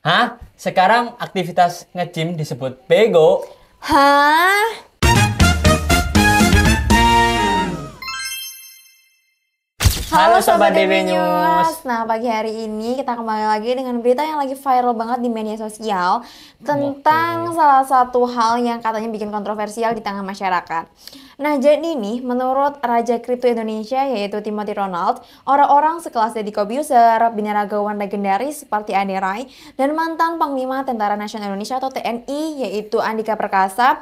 Hah? Sekarang aktivitas nge-gym disebut bego? Hah? Halo Sobat DB News. Nah, pagi hari ini kita kembali lagi dengan berita yang lagi viral banget di media sosial tentang salah satu hal yang katanya bikin kontroversial di tengah masyarakat. Nah, jadi nih, menurut Raja Kripto Indonesia yaitu Timothy Ronald, orang-orang sekelas Deddy Corbuzier, binaragawan legendaris seperti Ade Rai, dan mantan Panglima Tentara Nasional Indonesia atau TNI yaitu Andika Perkasa,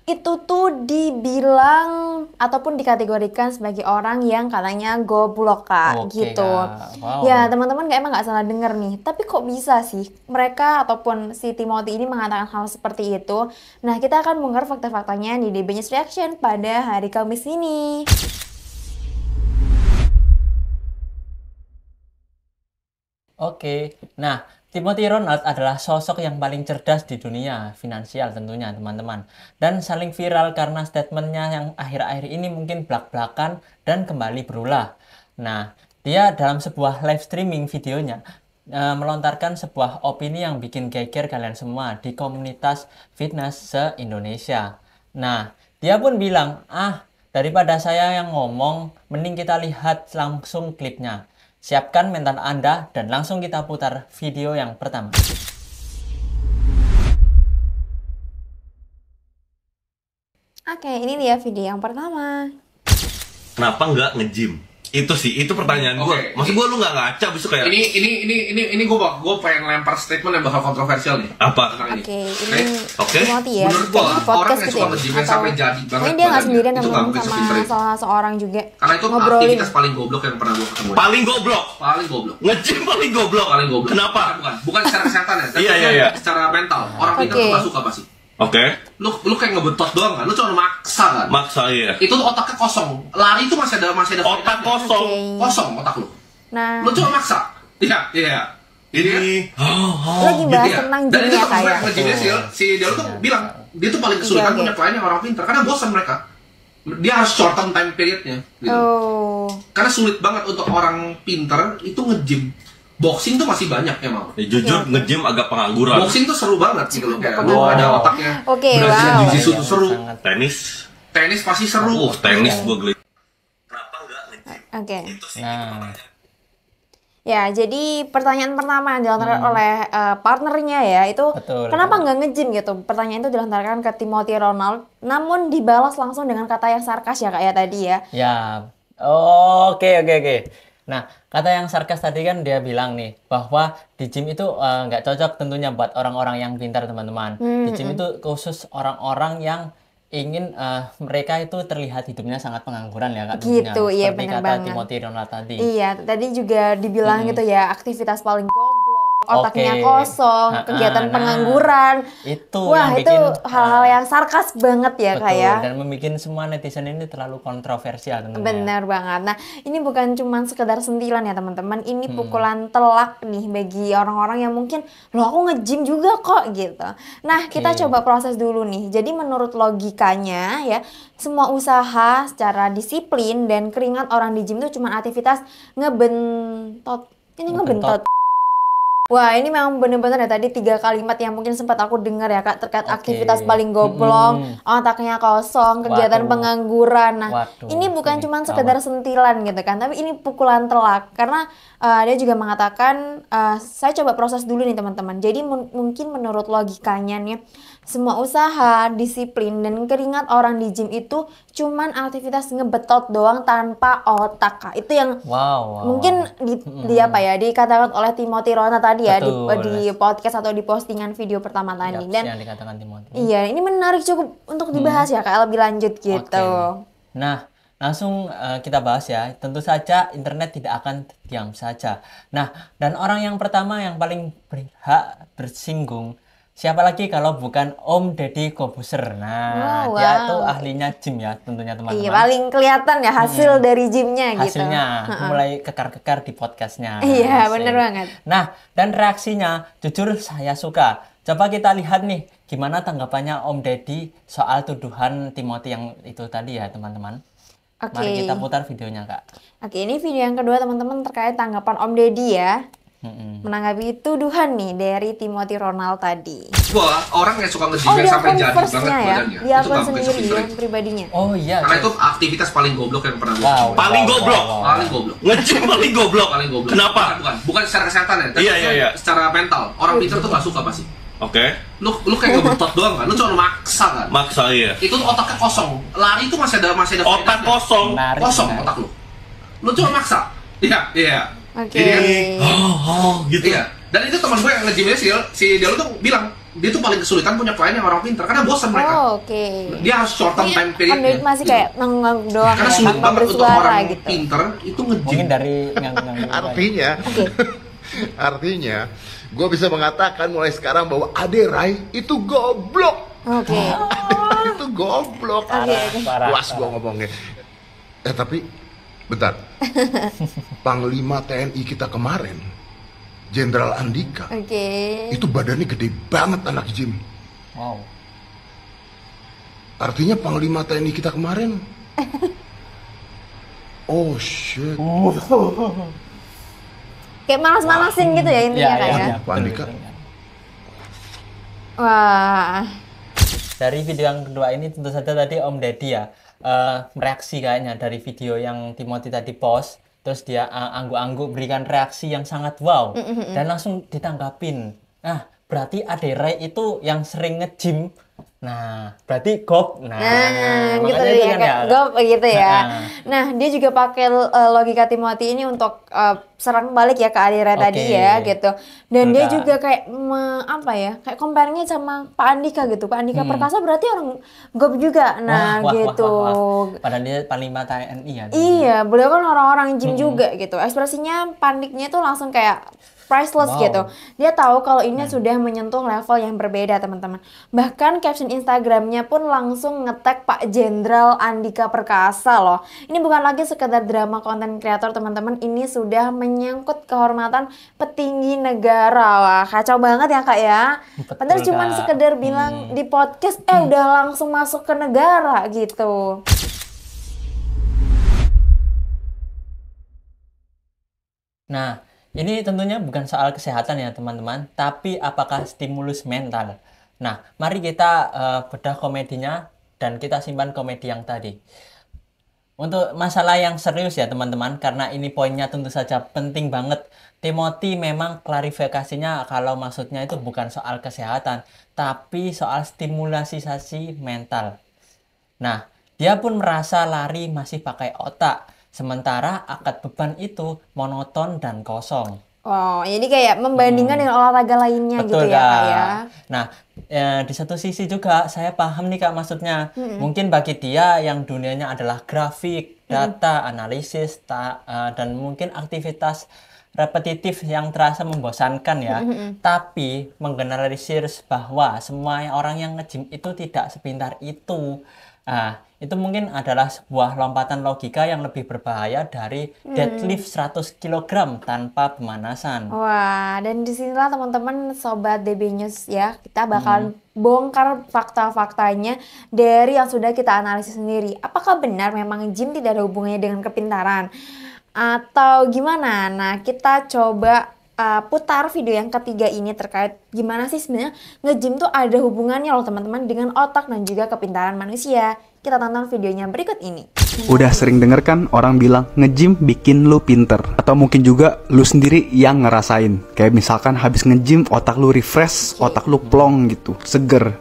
itu tuh dibilang ataupun dikategorikan sebagai orang yang katanya goblok, Kak, Oke, gitu. Kak. Wow. Ya, teman-teman emang nggak salah denger nih. Tapi kok bisa sih mereka ataupun si Timothy ini mengatakan hal seperti itu? Nah, kita akan bongkar fakta-faktanya di DB News Reaction pada hari Kamis ini. Oke. Nah, Timothy Ronald adalah sosok yang paling cerdas di dunia finansial tentunya, teman-teman. Dan saling viral karena statementnya yang akhir-akhir ini mungkin belak-belakan dan kembali berulah. Nah, dia dalam sebuah live streaming videonya melontarkan sebuah opini yang bikin geger kalian semua di komunitas fitness se-Indonesia. Nah, dia pun bilang, daripada saya yang ngomong, mending kita lihat langsung klipnya. Siapkan mental Anda dan langsung kita putar video yang pertama. Oke, ini dia video yang pertama. Kenapa nggak nge-gym? Itu sih, itu pertanyaan gue. Maksud gue lu nggak ngaca, besok kayak Ini gue pengen lempar statement yang bakal kontroversial nih. apa? Oke, ini Oke. Timothy ya. Menurut gue, Kayaknya di orang podcast yang gitu suka ya. nge-gym yang sampai jadi banget Kayaknya dia nggak sendirian badannya, itu nggak ngomong mungkin sama sepinter itu. salah seorang juga. Karena itu ngobrolin. aktivitas paling goblok yang pernah gue ketemu. Paling goblok. Paling goblok. Nge-gym paling goblok. Paling goblok. Kenapa? Bukan secara kesehatan ya, tapi Iya. secara mental. Orang pintar Oke. tuh nggak suka pasti. Oke. Lu kayak ngebetot doang kan, lu cuma maksa kan. Maksa ya. Itu tuh otaknya kosong. Lari itu masih ada Otak kosong. Oke. kosong otak lu. Nah, Lu cuma maksa. Iya. Ini. lagi bahas Iya. tentang Dan gym itu ya, maksudnya kayak. nge-gymnya si Del tuh bilang dia tuh paling kesulitan Oke. punya klien yang orang pintar karena bosan mereka. Dia harus shorten time periodnya gitu. Oh. Karena sulit banget untuk orang pintar itu nge-gym. Boxing tuh masih banyak emang. Ya, jujur Oke. nge-gym agak pengangguran. Boxing tuh seru banget gitu loh, kayak lu Wow. ada otaknya. Oke, Brazilian wow. Jiu-Jitsu tuh seru. Sangat. Tenis. Tenis pasti seru. Tenis gue geli. Kenapa nggak nge-gym? Oke. Itu sih. Nah, Ya, jadi pertanyaan pertama yang dilontarkan oleh partnernya ya, itu Betul. kenapa nggak nge-gym gitu? Pertanyaan itu dilontarkan ke Timothy Ronald, namun dibalas langsung dengan kata yang sarkas ya, Kak, ya tadi ya. ya. Oke. Nah, kata yang sarkas tadi kan dia bilang nih bahwa di gym itu nggak cocok tentunya buat orang-orang yang pintar, teman-teman. Di gym itu khusus orang-orang yang ingin mereka itu terlihat hidupnya sangat pengangguran ya, Kak, tentunya. Gitu, iya, Seperti benar kata banget. Timothy Ronald tadi. Iya, tadi juga dibilang gitu ya, aktivitas paling goblok, otaknya Oke. kosong, kegiatan Nah, pengangguran. itu Wah, yang itu bikin hal-hal yang sarkas banget ya, Kak betul, ya. dan membuat semua netizen ini terlalu kontroversial tentunya. Benar banget. Nah, ini bukan cuma sekedar sentilan ya teman-teman. Ini pukulan telak nih bagi orang-orang yang mungkin, loh aku nge-gym juga kok gitu. Nah, kita coba proses dulu nih. Jadi menurut logikanya ya, semua usaha secara disiplin dan keringat orang di gym itu cuma aktivitas ngebentot. Ini ngebentot. Wah, ini memang bener-bener ya tadi 3 kalimat yang mungkin sempat aku dengar ya, Kak, terkait Oke. aktivitas paling goblok, otaknya kosong, kegiatan Waduh. pengangguran. Nah, Waduh, ini bukan ini cuma sekedar gawat. sentilan gitu kan, tapi ini pukulan telak karena dia juga mengatakan, saya coba proses dulu nih teman-teman. Jadi mungkin menurut logikanya nih, semua usaha, disiplin, dan keringat orang di gym itu cuman aktivitas ngebetot doang tanpa otak, Kak. Itu yang Wow. mungkin di apa ya, dikatakan oleh Timothy Ronald tadi ya di Betul. podcast atau di postingan video pertama tadi. Yaps, Dan yang dikatakan Timothy. iya, ini menarik cukup untuk dibahas ya, Kak, lebih lanjut gitu. Oke. Nah, langsung kita bahas ya. Tentu saja internet tidak akan diam saja. Nah, dan orang yang pertama yang paling berhak bersinggung siapa lagi kalau bukan Om Deddy Corbuzier. Nah, Oh, dia wow. tuh ahlinya gym ya tentunya, Iya, teman-teman. paling kelihatan ya hasil dari gymnya gitu. Hasilnya mulai kekar-kekar di podcastnya. Iya, Asik. bener banget. Nah, dan reaksinya jujur saya suka. Coba kita lihat nih gimana tanggapannya Om Deddy soal tuduhan Timothy yang itu tadi ya, teman-teman. Oke. Mari kita putar videonya, Kak. Oke, ini video yang kedua teman-teman terkait tanggapan Om Deddy ya. menanggapi tuduhan nih dari Timothy Ronald tadi. Gua orang yang suka Oh, nge-gym di sampai akun jadi first-nya banget ya? badannya. Di Itu akun nggak mungkin sendiri sepinter ya, itu. pribadinya. Oh iya. Karena itu aktivitas paling goblok yang pernah gue Wow. Paling goblok. Paling goblok. Nge-gym paling goblok. Paling goblok. Kenapa? Bukan secara kesehatan ya, tapi Iya. secara mental. Orang pintar tuh gak suka pasti. Oke. Lu kayak ngebutot doang kan, lu cuma maksa kan. Maksa iya. Itu otaknya kosong. Lari itu masih ada Otak faedahnya. kosong. Menarik, Kosong menarik. otak lu. Lu cuma maksa. Iya. Oke. Jadi kan, Gitu. iya. Dan itu teman gue yang nge-gymnya si Delo tuh bilang dia tuh paling kesulitan punya klien yang orang pintar karena bosan mereka. Oh, oke. Dia harus short term time period. Kan David masih kayak ngangguk doang Karena ya, sulit tanpa banget untuk bersuara orang gitu. pintar itu nge-gym. Mungkin dari ngang-ngang. Artinya, Oke. artinya, gue bisa mengatakan mulai sekarang bahwa Ade Rai itu goblok. Oke. Ade itu goblok. Oke. Puas gue ngomongnya. Tapi, bentar. Panglima TNI kita kemarin, Jenderal Andika, Oke. itu badannya gede banget anak gym. Wow. Artinya Panglima TNI kita kemarin. Oh shit. Kayak manas-manasin gitu ya intinya kayak. Iya, Pak Andika. Wah. Dari video yang kedua ini tentu saja tadi Om Deddy ya mereaksi kayaknya dari video yang Timothy tadi post, terus dia angguk-angguk berikan reaksi yang sangat wow dan langsung ditanggapin. Nah, berarti Ade Rai itu yang sering nge-gym. Nah, berarti gop. Nah, Nah, gitu makanya ya, itu kan kayak gop gitu ya. Nah. Nah, dia juga pakai logika Timothy ini untuk serang balik ya ke Ade Rai Oke. tadi ya gitu. Dan dia Betul. juga kayak apa ya? Kayak compare-nya sama Pak Andika gitu. Pak Andika Perkasa berarti orang gop juga. Nah, gitu. Wah. Padahal dia Panglima TNI ya. Iya, beliau kan orang-orang gym juga gitu. Ekspresinya paniknya tuh langsung kayak priceless Wow. gitu. Dia tahu kalau ini sudah menyentuh level yang berbeda, teman-teman. Bahkan caption Instagramnya pun langsung nge-tag Pak Jenderal Andika Perkasa loh. Ini bukan lagi sekedar drama konten kreator, teman-teman. Ini sudah menyangkut kehormatan petinggi negara. Wah, kacau banget ya, Kak ya. Betul, Padahal cuma Kak. sekedar bilang di podcast, udah langsung masuk ke negara gitu. Nah, ini tentunya bukan soal kesehatan ya teman-teman, tapi apakah stimulus mental. Nah, mari kita bedah komedinya dan kita simpan komedi yang tadi. Untuk masalah yang serius ya teman-teman, karena ini poinnya tentu saja penting banget. Timothy memang klarifikasinya kalau maksudnya itu bukan soal kesehatan, tapi soal stimulasi mental. Nah, dia pun merasa lari masih pakai otak, sementara akad beban itu monoton dan kosong. Oh, jadi kayak membandingkan dengan olahraga lainnya gitu ya, Kak ya. Nah, di satu sisi juga saya paham nih Kak maksudnya. Mungkin bagi dia yang dunianya adalah grafik, data, analisis, dan mungkin aktivitas repetitif yang terasa membosankan ya. Tapi menggeneralisir bahwa semua orang yang nge-gym itu tidak sepintar itu. Itu mungkin adalah sebuah lompatan logika yang lebih berbahaya dari deadlift 100 kg tanpa pemanasan. Wah, dan disinilah teman-teman Sobat DB News ya, kita bakalan bongkar fakta-faktanya dari yang sudah kita analisis sendiri. Apakah benar memang gym tidak ada hubungannya dengan kepintaran? Atau gimana? Nah, kita coba putar video yang ketiga ini terkait gimana sih sebenarnya nge-gym tuh ada hubungannya loh teman-teman dengan otak dan juga kepintaran manusia. Kita tonton videonya berikut ini. Udah sering denger kan orang bilang nge-gym bikin lu pinter. Atau mungkin juga lu sendiri yang ngerasain. Kayak misalkan habis nge-gym otak lu refresh, otak lu plong gitu, seger.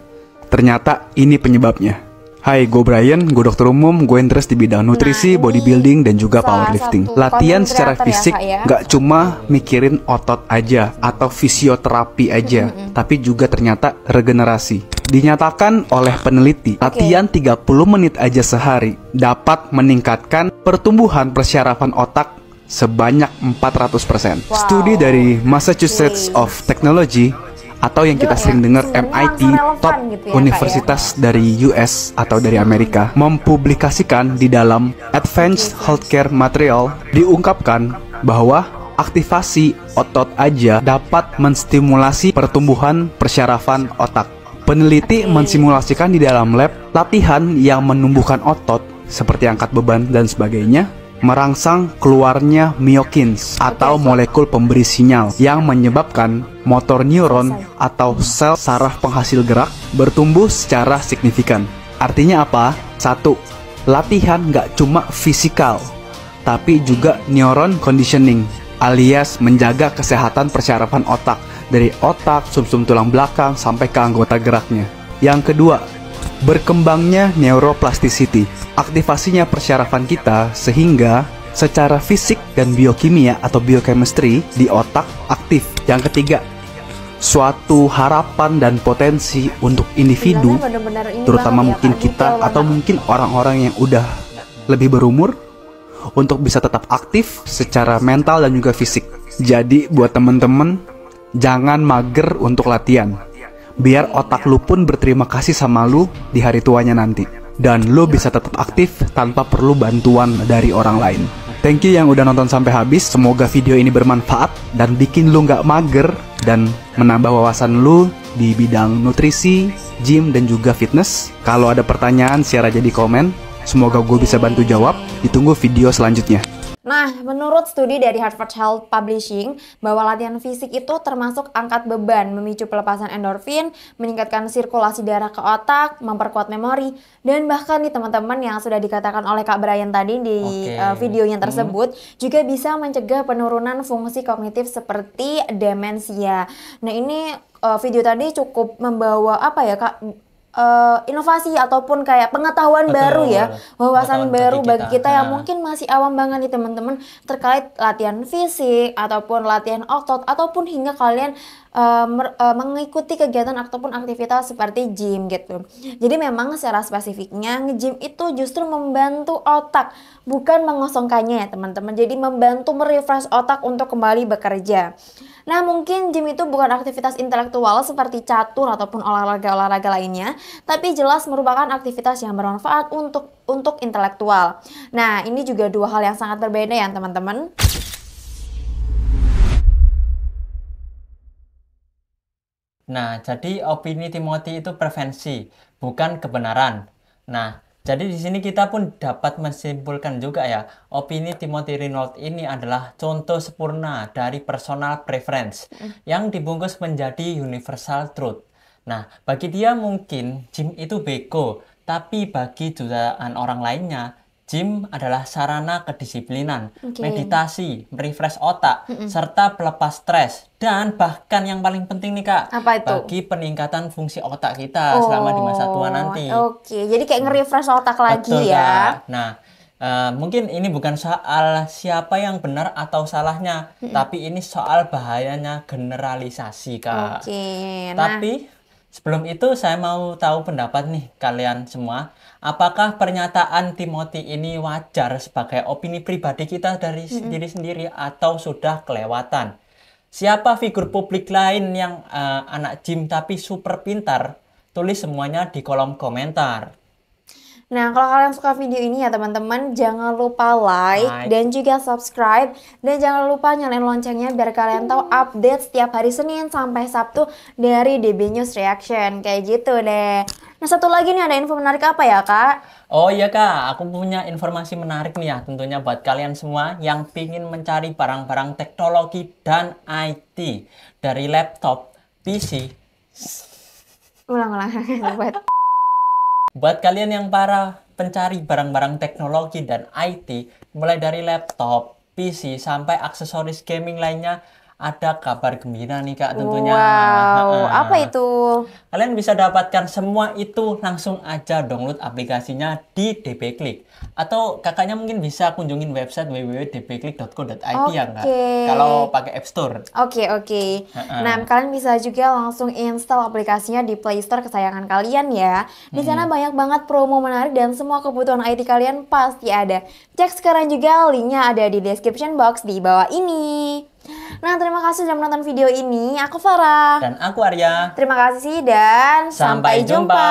Ternyata ini penyebabnya. Hai, gue Brian, gue dokter umum, gue interest di bidang nutrisi, ini bodybuilding, dan juga salah powerlifting. satu Latihan content secara creator ya, fisik Kak, ya. gak cuma mikirin otot aja atau fisioterapi aja, tapi juga ternyata regenerasi. Dinyatakan oleh peneliti, latihan 30 menit aja sehari dapat meningkatkan pertumbuhan persyarafan otak sebanyak 400%. Wow. Studi dari Massachusetts of Technology atau yang kita Gila ya, sering dengar sebenarnya MIT, langsung relevan top gitu ya, Kak, universitas dari US atau dari Amerika, mempublikasikan di dalam Advanced Healthcare Material, diungkapkan bahwa aktivasi otot aja dapat menstimulasi pertumbuhan persyarafan otak. Peneliti mensimulasikan di dalam lab latihan yang menumbuhkan otot seperti angkat beban dan sebagainya merangsang keluarnya myokines atau molekul pemberi sinyal yang menyebabkan motor neuron atau sel saraf penghasil gerak bertumbuh secara signifikan. Artinya apa? 1. Latihan nggak cuma fisikal, tapi juga neuron conditioning, alias menjaga kesehatan persyarafan otak, dari otak, sumsum tulang belakang, sampai ke anggota geraknya. Yang kedua, berkembangnya neuroplasticity, aktivasinya persyarafan kita sehingga secara fisik dan biokimia atau biochemistry di otak aktif. Yang ketiga, suatu harapan dan potensi untuk individu, terutama mungkin kita atau mungkin orang-orang yang udah lebih berumur, untuk bisa tetap aktif secara mental dan juga fisik. Jadi buat temen-temen, jangan mager untuk latihan, biar otak lu pun berterima kasih sama lu di hari tuanya nanti, dan lu bisa tetap aktif tanpa perlu bantuan dari orang lain. Thank you yang udah nonton sampai habis. Semoga video ini bermanfaat dan bikin lu nggak mager dan menambah wawasan lu di bidang nutrisi, gym, dan juga fitness. Kalau ada pertanyaan, share aja di komen. Semoga gue bisa bantu jawab. Ditunggu video selanjutnya. Nah, menurut studi dari Harvard Health Publishing, bahwa latihan fisik itu termasuk angkat beban, memicu pelepasan endorfin, meningkatkan sirkulasi darah ke otak, memperkuat memori, dan bahkan nih teman-teman yang sudah dikatakan oleh Kak Brian tadi di videonya tersebut, juga bisa mencegah penurunan fungsi kognitif seperti demensia. Nah, ini video tadi cukup membawa apa ya Kak? Inovasi ataupun kayak pengetahuan baru ya, wawasan baru bagi kita yang mungkin masih awam banget nih teman-teman terkait latihan fisik ataupun latihan otot ataupun hingga kalian mengikuti kegiatan ataupun aktivitas seperti gym gitu. Jadi memang secara spesifiknya nge-gym itu justru membantu otak, bukan mengosongkannya ya teman-teman. Jadi membantu merefresh otak untuk kembali bekerja. Nah, mungkin gym itu bukan aktivitas intelektual seperti catur ataupun olahraga-olahraga lainnya, tapi jelas merupakan aktivitas yang bermanfaat untuk intelektual. Nah, ini juga dua hal yang sangat berbeda ya teman-teman. Nah, jadi opini Timothy itu prevensi, bukan kebenaran. Nah, jadi di sini kita pun dapat menyimpulkan juga ya, opini Timothy Reynolds ini adalah contoh sempurna dari personal preference yang dibungkus menjadi universal truth. Nah, bagi dia mungkin gym itu bego, tapi bagi jutaan orang lainnya, gym adalah sarana kedisiplinan, meditasi, merefresh otak, serta pelepas stres. Dan bahkan yang paling penting nih Kak, apa itu? bagi peningkatan fungsi otak kita selama di masa tua nanti. Jadi kayak nge-refresh otak lagi. Betul, ya. Kak. Nah, mungkin ini bukan soal siapa yang benar atau salahnya, tapi ini soal bahayanya generalisasi Kak. Tapi sebelum itu saya mau tahu pendapat nih kalian semua. Apakah pernyataan Timothy ini wajar sebagai opini pribadi kita dari diri sendiri atau sudah kelewatan? Siapa figur publik lain yang anak gym tapi super pintar? Tulis semuanya di kolom komentar. Nah, kalau kalian suka video ini ya teman-teman, jangan lupa like dan juga subscribe. Dan jangan lupa nyalain loncengnya biar kalian tahu update setiap hari Senin sampai Sabtu dari DB News Reaction. Kayak gitu deh. Nah, satu lagi nih, ada info menarik apa ya Kak? Oh iya Kak, aku punya informasi menarik nih ya tentunya buat kalian semua yang pingin mencari barang-barang teknologi dan IT dari laptop, PC. Ulang-ulang. Buat kalian yang para pencari barang-barang teknologi dan IT, mulai dari laptop, PC, sampai aksesoris gaming lainnya, ada kabar gembira nih Kak tentunya. Wow, apa itu? Kalian bisa dapatkan semua itu langsung aja download aplikasinya di DB Klik. Atau kakaknya mungkin bisa kunjungin website www.dbklik.co.id ya Kak, kalau pakai App Store. Oke. Nah, kalian bisa juga langsung install aplikasinya di Play Store kesayangan kalian ya. Di sana banyak banget promo menarik dan semua kebutuhan IT kalian pasti ada. Cek sekarang juga, linknya ada di description box di bawah ini. Nah, terima kasih sudah menonton video ini. Aku Farah. Dan aku Arya. Terima kasih dan Sampai jumpa.